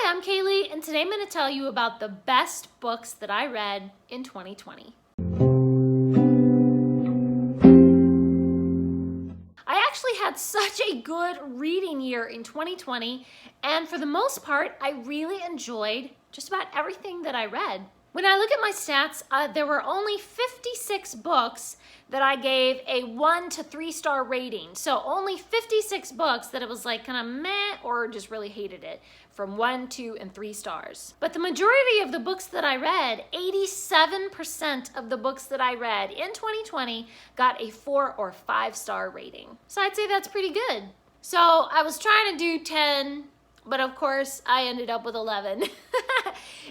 Hi, I'm Kaylee, and today I'm going to tell you about the best books that I read in 2020. I actually had such a good reading year in 2020, and for the most part, I really enjoyed just about everything that I read. When I look at my stats, there were only 56 books that I gave a 1 to 3 star rating. So only 56 books that it was like kind of meh or just really hated it, from 1, 2, and 3 stars. But the majority of the books that I read, 87% of the books that I read in 2020 got a 4 or 5 star rating. So I'd say that's pretty good. So I was trying to do 10, but of course I ended up with 11.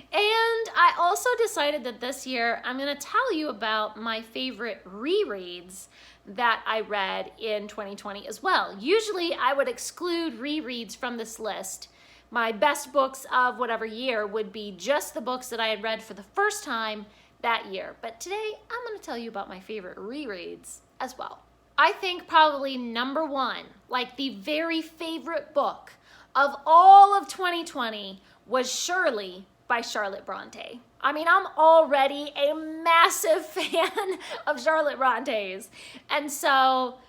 And I also decided that this year I'm going to tell you about my favorite rereads that I read in 2020 as well. Usually I would exclude rereads from this list. My best books of whatever year would be just the books that I had read for the first time that year. But today I'm going to tell you about my favorite rereads as well. I think probably number one, like the very favorite book of all of 2020 was Shirley by Charlotte Bronte. I mean, I'm already a massive fan of Charlotte Bronte's. And so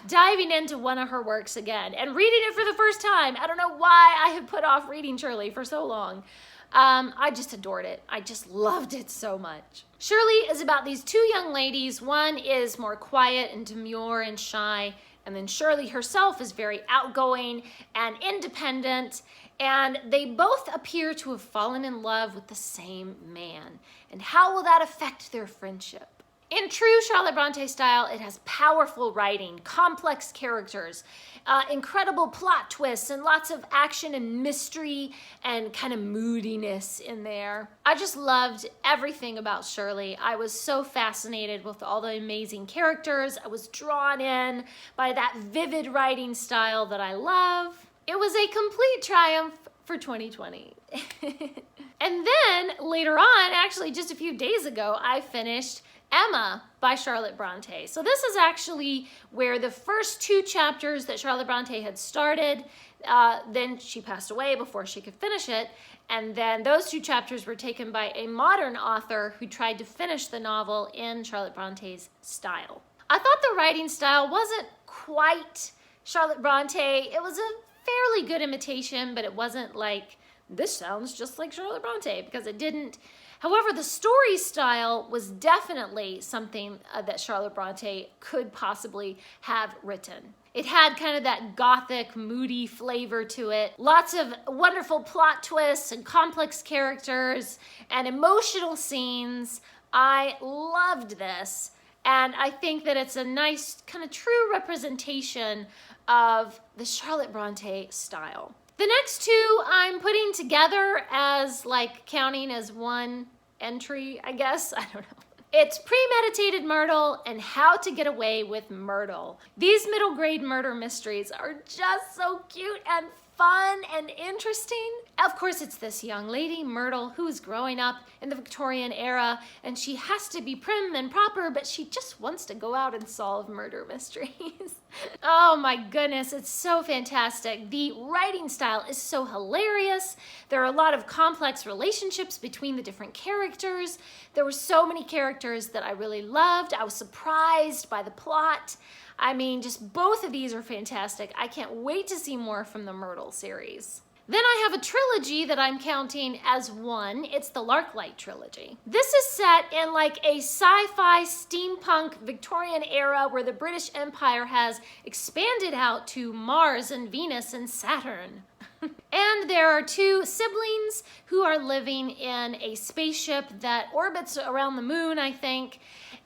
diving into one of her works again and reading it for the first time. I don't know why I had put off reading Shirley for so long. I just adored it. I just loved it so much. Shirley is about these two young ladies. One is more quiet and demure and shy, and then Shirley herself is very outgoing and independent, and they both appear to have fallen in love with the same man. And how will that affect their friendship? In true Charlotte Bronte style, it has powerful writing, complex characters, incredible plot twists, and lots of action and mystery and kind of moodiness in there. I just loved everything about Shirley. I was so fascinated with all the amazing characters. I was drawn in by that vivid writing style that I love. It was a complete triumph for 2020. And then later on, actually just a few days ago, I finished Emma by Charlotte Bronte. So this is actually where the first 2 chapters that Charlotte Bronte had started, then she passed away before she could finish it, and then those 2 chapters were taken by a modern author who tried to finish the novel in Charlotte Bronte's style. I thought the writing style wasn't quite Charlotte Bronte. It was a fairly good imitation, but it wasn't like, this sounds just like Charlotte Bronte, because it didn't. However, the story style was definitely something that Charlotte Bronte could possibly have written. It had kind of that gothic, moody flavor to it. Lots of wonderful plot twists and complex characters and emotional scenes. I loved this. And I think that it's a nice, kind of true representation of the Charlotte Bronte style. The next 2 I'm putting together as like counting as one entry, I guess. I don't know. It's Premeditated Myrtle and How to Get Away with Myrtle. These middle grade murder mysteries are just so cute and fun and interesting. Of course, it's this young lady, Myrtle, who is growing up in the Victorian era, and she has to be prim and proper, but she just wants to go out and solve murder mysteries. Oh my goodness, it's so fantastic. The writing style is so hilarious. There are a lot of complex relationships between the different characters. There were so many characters that I really loved. I was surprised by the plot. I mean, just both of these are fantastic. I can't wait to see more from the Myrtle series. Then I have a trilogy that I'm counting as one. It's the Larklight trilogy. This is set in like a sci-fi steampunk Victorian era where the British Empire has expanded out to Mars and Venus and Saturn. And there are 2 siblings who are living in a spaceship that orbits around the moon, I think.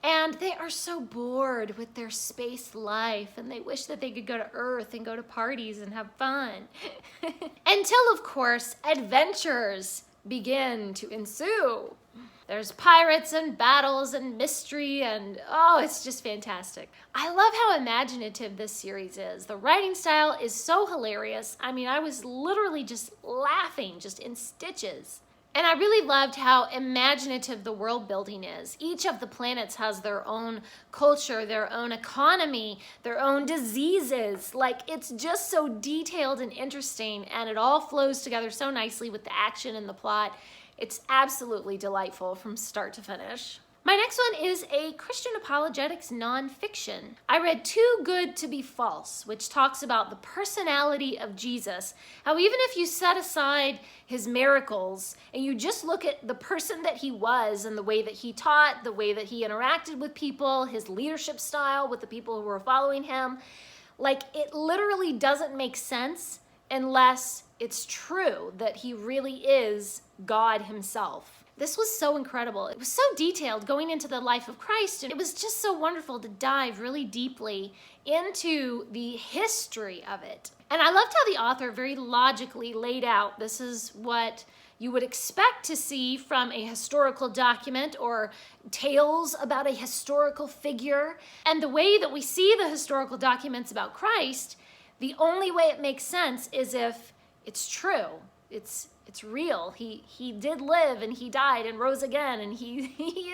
And they are so bored with their space life, and they wish that they could go to Earth and go to parties and have fun. Until, of course, adventures begin to ensue. There's pirates and battles and mystery, and oh, it's just fantastic. I love how imaginative this series is. The writing style is so hilarious. I mean, I was literally just laughing, just in stitches. And I really loved how imaginative the world building is. Each of the planets has their own culture, their own economy, their own diseases. Like, it's just so detailed and interesting, and it all flows together so nicely with the action and the plot. It's absolutely delightful from start to finish. My next one is a Christian apologetics nonfiction. I read Too Good to Be False, which talks about the personality of Jesus. How even if you set aside his miracles and you just look at the person that he was and the way that he taught, the way that he interacted with people, his leadership style with the people who were following him, like, it literally doesn't make sense unless it's true that he really is God himself. This was so incredible. It was so detailed going into the life of Christ, and it was just so wonderful to dive really deeply into the history of it. And I loved how the author very logically laid out, this is what you would expect to see from a historical document or tales about a historical figure. And the way that we see the historical documents about Christ, the only way it makes sense is if it's true. It's real. He did live, and he died and rose again, and he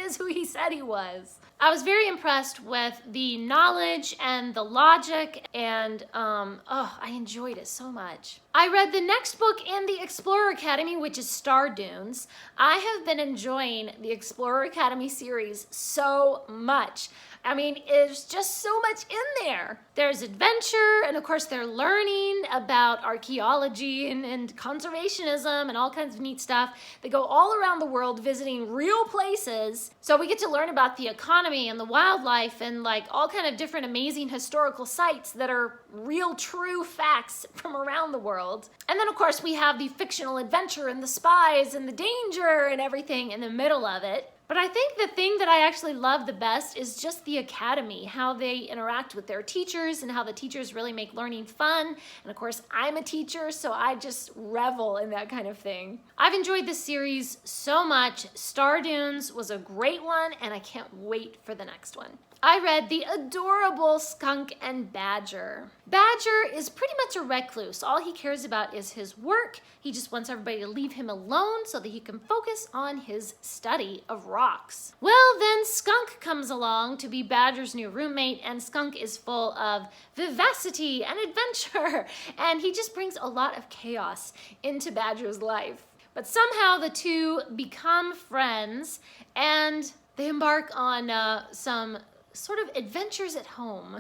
is who he said he was. I was very impressed with the knowledge and the logic, and I enjoyed it so much. I read the next book in the Explorer Academy, which is Star Dunes. I have been enjoying the Explorer Academy series so much. I mean, there's just so much in there. There's adventure, and of course they're learning about archaeology and conservationism and all kinds of neat stuff. They go all around the world visiting real places. So we get to learn about the economy and the wildlife and like all kind of different amazing historical sites that are real true facts from around the world. And then of course we have the fictional adventure and the spies and the danger and everything in the middle of it. But I think the thing that I actually love the best is just the academy, how they interact with their teachers and how the teachers really make learning fun. And of course, I'm a teacher, so I just revel in that kind of thing. I've enjoyed this series so much. Star Dunes was a great one, and I can't wait for the next one. I read the adorable Skunk and Badger. Badger is pretty much a recluse. All he cares about is his work. He just wants everybody to leave him alone so that he can focus on his study of rocks. Well, then Skunk comes along to be Badger's new roommate, and Skunk is full of vivacity and adventure, and he just brings a lot of chaos into Badger's life. But somehow the two become friends, and they embark on some sort of adventures at home.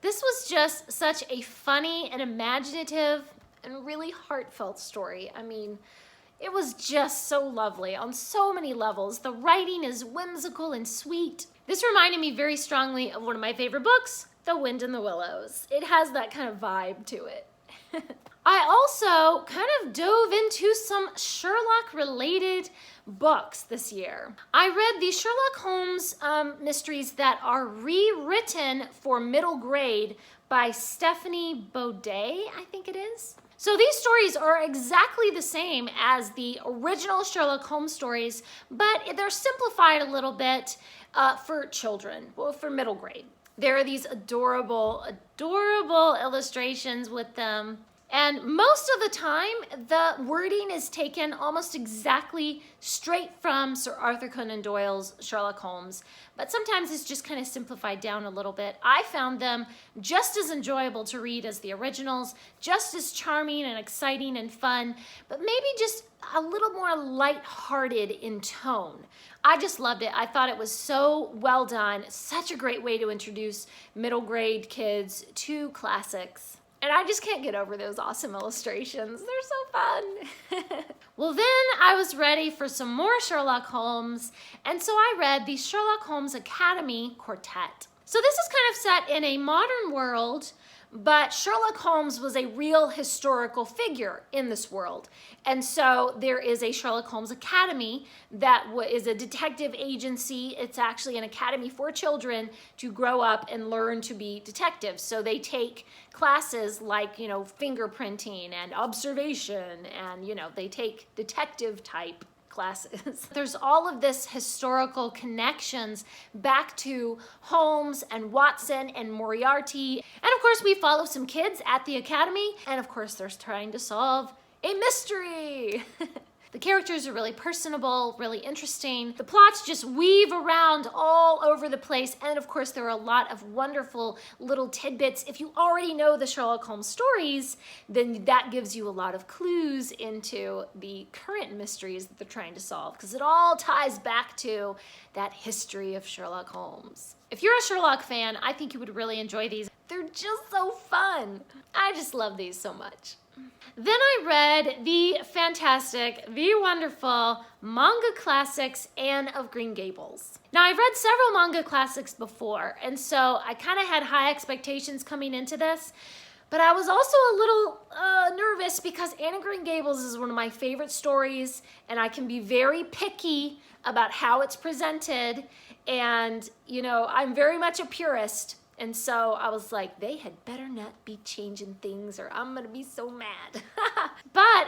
This was just such a funny and imaginative and really heartfelt story. I mean, it was just so lovely on so many levels. The writing is whimsical and sweet. This reminded me very strongly of one of my favorite books, The Wind in the Willows. It has that kind of vibe to it. I also kind of dove into some Sherlock-related books this year. I read the Sherlock Holmes mysteries that are rewritten for middle grade by Stephanie Baudet, I think it is. So these stories are exactly the same as the original Sherlock Holmes stories, but they're simplified a little bit for children, well, for middle grade. There are these adorable, adorable illustrations with them. And most of the time, the wording is taken almost exactly straight from Sir Arthur Conan Doyle's Sherlock Holmes, but sometimes it's just kind of simplified down a little bit. I found them just as enjoyable to read as the originals, just as charming and exciting and fun, but maybe just a little more lighthearted in tone. I just loved it. I thought it was so well done, such a great way to introduce middle grade kids to classics. And I just can't get over those awesome illustrations. They're so fun. Well, then I was ready for some more Sherlock Holmes, and so I read the Sherlock Holmes Academy Quartet. So this is kind of set in a modern world, but Sherlock Holmes was a real historical figure in this world. And so there is a Sherlock Holmes Academy that is a detective agency. It's actually an academy for children to grow up and learn to be detectives. So they take classes like, fingerprinting and observation, and, they take detective type classes. There's all of this historical connections back to Holmes and Watson and Moriarty. And of course we follow some kids at the academy, and of course they're trying to solve a mystery. The characters are really personable, really interesting. The plots just weave around all over the place. And of course, there are a lot of wonderful little tidbits. If you already know the Sherlock Holmes stories, then that gives you a lot of clues into the current mysteries that they're trying to solve, because it all ties back to that history of Sherlock Holmes. If you're a Sherlock fan, I think you would really enjoy these. They're just so fun. I just love these so much. Then I read the fantastic, the wonderful manga classics Anne of Green Gables. Now, I've read several manga classics before, and so I kind of had high expectations coming into this, but I was also a little nervous because Anne of Green Gables is one of my favorite stories, and I can be very picky about how it's presented, and, you know, I'm very much a purist. And so I was like, they had better not be changing things or I'm gonna be so mad. But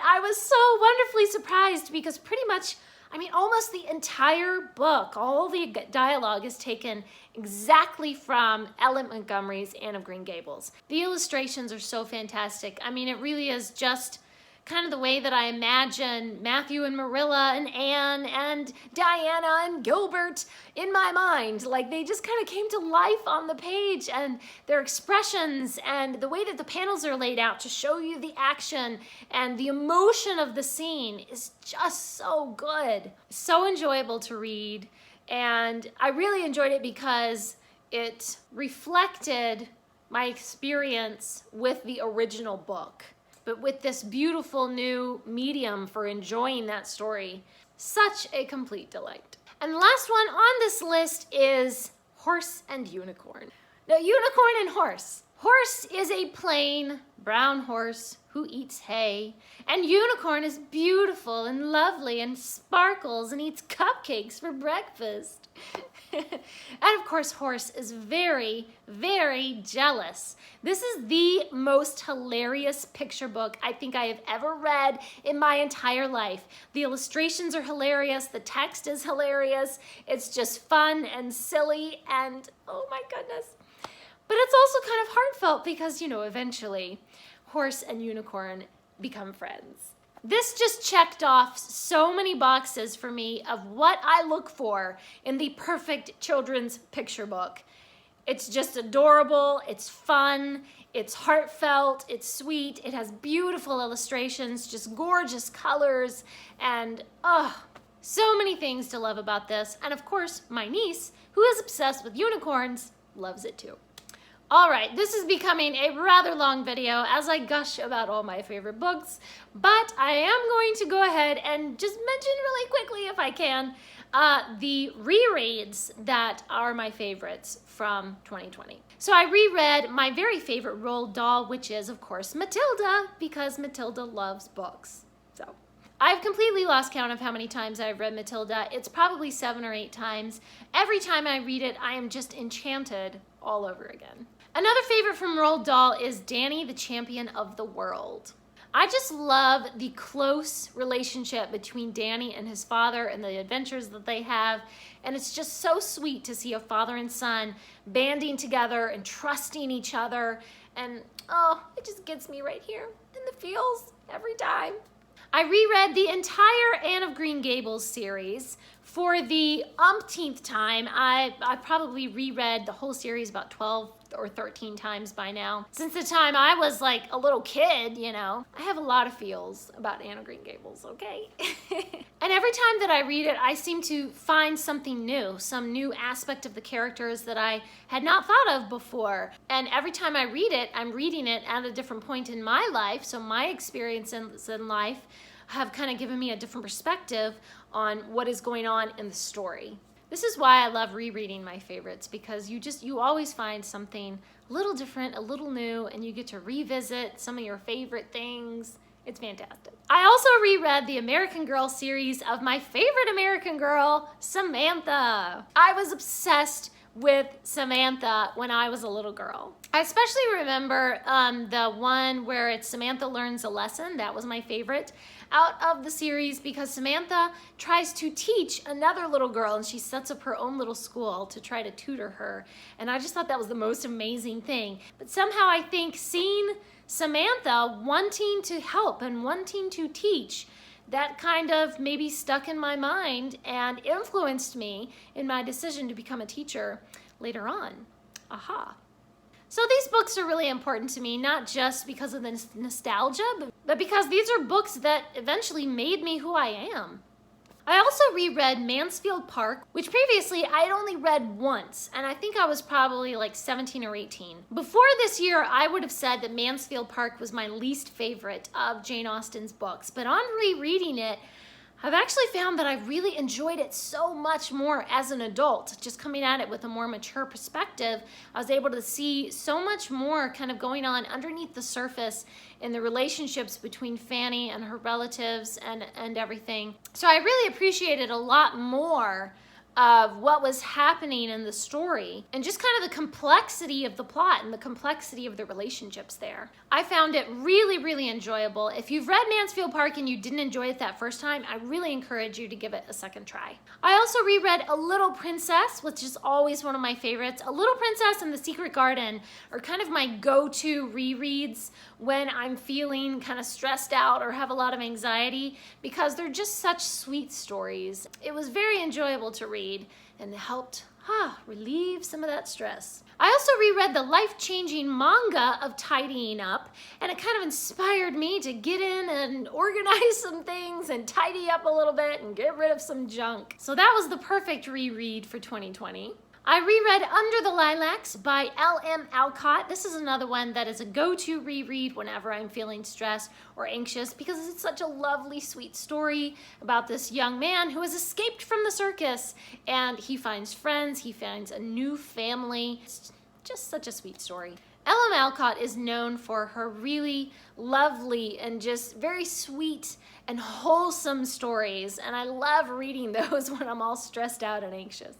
I was so wonderfully surprised because pretty much, I mean, almost the entire book, all the dialogue is taken exactly from Ellen Montgomery's Anne of Green Gables. The illustrations are so fantastic. I mean, it really is just kind of the way that I imagine Matthew and Marilla and Anne and Diana and Gilbert in my mind. Like, they just kind of came to life on the page, and their expressions and the way that the panels are laid out to show you the action and the emotion of the scene is just so good. So enjoyable to read, and I really enjoyed it because it reflected my experience with the original book, but with this beautiful new medium for enjoying that story. Such a complete delight. And the last one on this list is Horse and Unicorn. Now, Unicorn and Horse. Horse is a plain brown horse who eats hay, and Unicorn is beautiful and lovely and sparkles and eats cupcakes for breakfast. And of course, Horse is very, very jealous. This is the most hilarious picture book I think I have ever read in my entire life. The illustrations are hilarious, the text is hilarious, it's just fun and silly, and oh my goodness. But it's also kind of heartfelt because, you know, eventually Horse and Unicorn become friends. This just checked off so many boxes for me of what I look for in the perfect children's picture book. It's just adorable, it's fun, it's heartfelt, it's sweet, it has beautiful illustrations, just gorgeous colors, and so many things to love about this. And of course, my niece, who is obsessed with unicorns, loves it too. All right, this is becoming a rather long video as I gush about all my favorite books, but I am going to go ahead and just mention really quickly, if I can, the rereads that are my favorites from 2020. So I reread my very favorite Roald doll, which is, of course, Matilda, because Matilda loves books. So I've completely lost count of how many times I've read Matilda. It's probably 7 or 8 times. Every time I read it, I am just enchanted all over again. Another favorite from Roald Dahl is Danny, the Champion of the World. I just love the close relationship between Danny and his father and the adventures that they have. And it's just so sweet to see a father and son banding together and trusting each other. And it just gets me right here in the feels every time. I reread the entire Anne of Green Gables series for the umpteenth time. I probably reread the whole series about 12 or 13 times by now. Since the time I was like a little kid, you know. I have a lot of feels about Anne of Green Gables, okay? And every time that I read it, I seem to find something new, some new aspect of the characters that I had not thought of before. And every time I read it, I'm reading it at a different point in my life, so my experiences in life have kind of given me a different perspective on what is going on in the story. This is why I love rereading my favorites, because you always find something a little different, a little new, and you get to revisit some of your favorite things. It's fantastic. I also reread the American Girl series of my favorite American Girl, Samantha. I was obsessed with Samantha when I was a little girl. I especially remember the one where it's Samantha Learns a Lesson. That was my favorite out of the series because Samantha tries to teach another little girl and she sets up her own little school to try to tutor her. And I just thought that was the most amazing thing. But somehow I think seeing Samantha wanting to help and wanting to teach that kind of maybe stuck in my mind and influenced me in my decision to become a teacher later on. Aha. So these books are really important to me, not just because of the nostalgia, but because these are books that eventually made me who I am. I also reread Mansfield Park, which previously I had only read once, and I think I was probably like 17 or 18. Before this year, I would have said that Mansfield Park was my least favorite of Jane Austen's books, but on rereading it, I've actually found that I really enjoyed it so much more as an adult. Just coming at it with a more mature perspective, I was able to see so much more kind of going on underneath the surface in the relationships between Fanny and her relatives and everything. So I really appreciated a lot more of what was happening in the story and just kind of the complexity of the plot and the complexity of the relationships there. I found it really, really enjoyable. If you've read Mansfield Park and you didn't enjoy it that first time, I really encourage you to give it a second try. I also reread A Little Princess, which is always one of my favorites. A Little Princess and The Secret Garden are kind of my go-to rereads when I'm feeling kind of stressed out or have a lot of anxiety, because they're just such sweet stories. It was very enjoyable to read and helped relieve some of that stress. I also reread the life-changing manga of Tidying Up, and it kind of inspired me to get in and organize some things and tidy up a little bit and get rid of some junk. So that was the perfect reread for 2020. I reread Under the Lilacs by L.M. Alcott. This is another one that is a go-to reread whenever I'm feeling stressed or anxious, because it's such a lovely, sweet story about this young man who has escaped from the circus, and he finds friends, he finds a new family. It's just such a sweet story. L.M. Alcott is known for her really lovely and just very sweet and wholesome stories, and I love reading those when I'm all stressed out and anxious.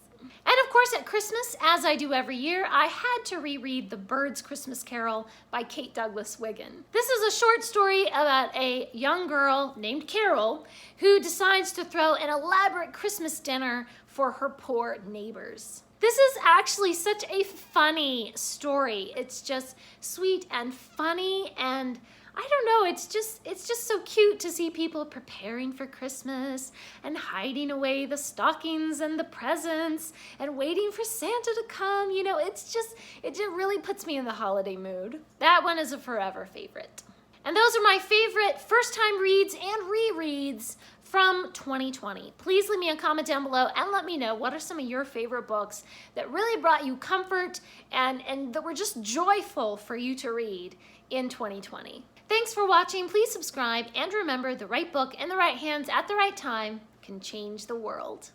And of course, at Christmas, as I do every year, I had to reread The Bird's Christmas Carol by Kate Douglas Wiggin. This is a short story about a young girl named Carol who decides to throw an elaborate Christmas dinner for her poor neighbors. This is actually such a funny story. It's just sweet and funny, and I don't know, it's just so cute to see people preparing for Christmas and hiding away the stockings and the presents and waiting for Santa to come. You know, it just really puts me in the holiday mood. That one is a forever favorite. And those are my favorite first-time reads and rereads from 2020. Please leave me a comment down below and let me know what are some of your favorite books that really brought you comfort and that were just joyful for you to read in 2020. Thanks for watching. Please subscribe, and remember, the right book in the right hands at the right time can change the world.